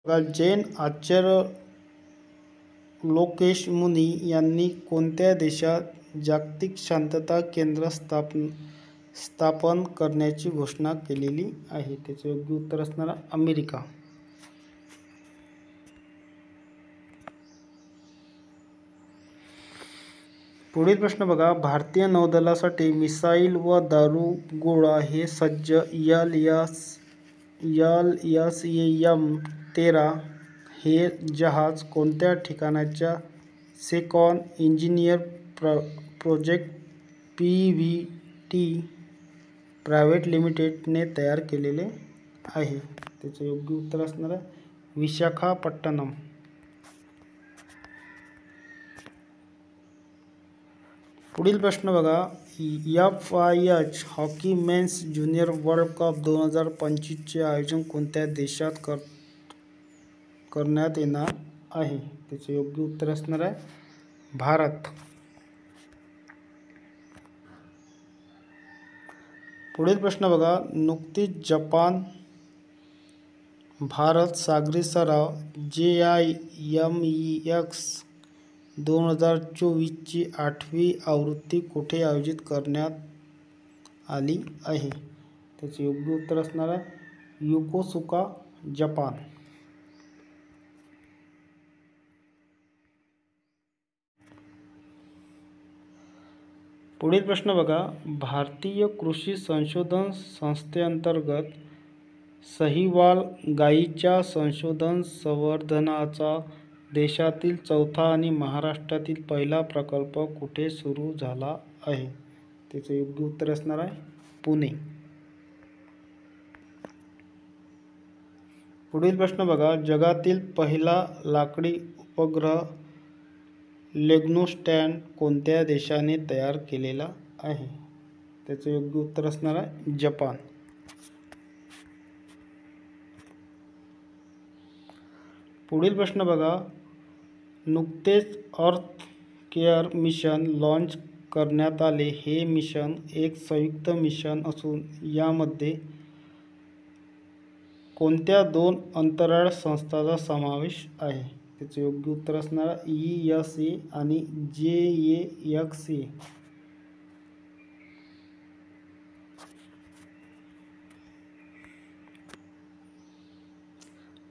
जैन आचार्य लोकेश मुनी यांनी कोणत्या देशात जागतिक शांतता केंद्र स्थापन करण्याची घोषणा केलेली आहे? त्याचे योग्य उत्तर असणार आहे अमेरिका. पुढील प्रश्न बघा. भारतीय नौदलासाठी मिसाईल व दारुगोळा हे सज्ज LSAM-13 हे जहाज कोणत्या ठिकाणच्या सेकॉन इंजिनियर प्रोजेक्ट PVT प्रायव्हेट लिमिटेडने तयार केलेले आहे? त्याचे योग्य उत्तर असणार आहे विशाखापट्टणम. पुढील प्रश्न बघा. FIH hockey men's junior world cup 2025चे आयोजन कोणत्या देशात करण्यात येणार आहे? त्याचे योग्य उत्तर असणार आहे भारत. पुढील प्रश्न बघा. नुकतीच जपान भारत सागरी सराव JIMEX 2024 ची 8वी आवृत्ती कुठे आयोजित करण्यात आली आहे? त्याचे योग्य उत्तर असणार आहे योकोसुका, जपान. पुढील प्रश्न बघा. भारतीय कृषी संशोधन संस्थेअंतर्गत सहीवाल गायीच्या संशोधन संवर्धनाचा देशातील चौथा आणि महाराष्ट्रातील पहिला प्रकल्प कुठे सुरू झाला आहे? त्याचे योग्य उत्तर असणार आहे पुणे. पुढील प्रश्न बघा. जगातील पहिला लाकडी उपग्रह लेग्नोस्टॅट कोणत्या देशाने तयार केलेला आहे? त्याचे योग्य उत्तर असणार आहे जपान. पुढील प्रश्न बघा. नुकतेच अर्थ केअर मिशन लॉन्च करण्यात आले. हे मिशन एक संयुक्त मिशन असून यामध्ये कोणत्या 2 अंतराळ संस्थांचा समावेश आहे? त्याचे योग्य उत्तर असणार ESA आणि JAXA.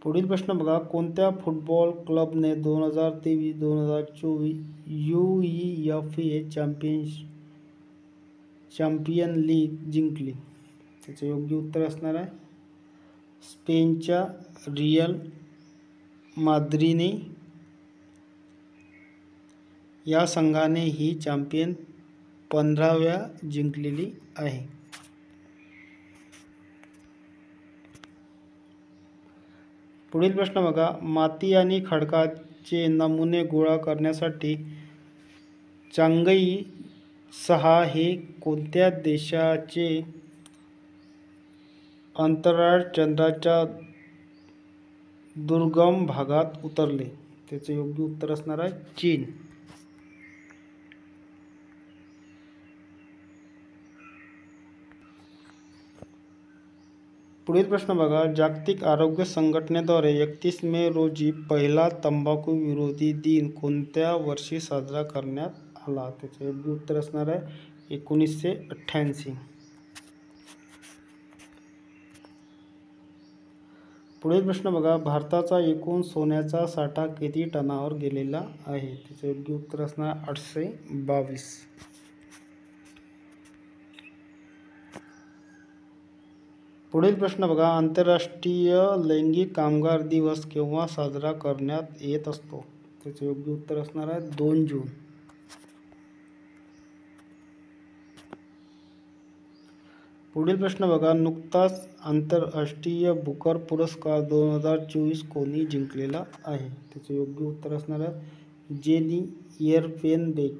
पुढील प्रश्न बघा. कोणत्या फुटबॉल क्लबने 2023-2024 UEFA चॅम्पियन लीग जिंकली? त्याचे योग्य उत्तर असणार आहे स्पेनच्या रियल माद्रिदने. या संघाने ही चॅम्पियन 15व्या जिंकलेली आहे. पुढील प्रश्न बघा. माती आणि खडकाचे नमुने गोळा करण्यासाठी चांगई 6 हे कोणत्या देशाचे अंतराळ चंद्राच्या दुर्गम भागात उतरले? त्याचे योग्य उत्तर असणार आहे चीन. पुढील प्रश्न बघा. जागतिक आरोग्य संघटनेद्वारे 31 मे रोजी पहिला तंबाखू विरोधी दिन कोणत्या वर्षी साजरा करण्यात आला? त्याचे योग्य उत्तर असणार आहे 1988. पुढील प्रश्न बघा. भारताचा एकूण सोन्याचा साठा किती टनावर गेलेला आहे? त्याचे योग्य उत्तर असणार 822. पुढील प्रश्न बघा. आंतरराष्ट्रीय लैंगिक कामगार दिवस केव्हा साजरा करण्यात येत असतो? त्याचे योग्य उत्तर असणार आहे 2 जून. पुढील प्रश्न बघा. नुकताच आंतरराष्ट्रीय बुकर पुरस्कार 2024 कोणी जिंकलेला आहे? त्याचे योग्य उत्तर असणार आहे जेनी एअरपेनबेक.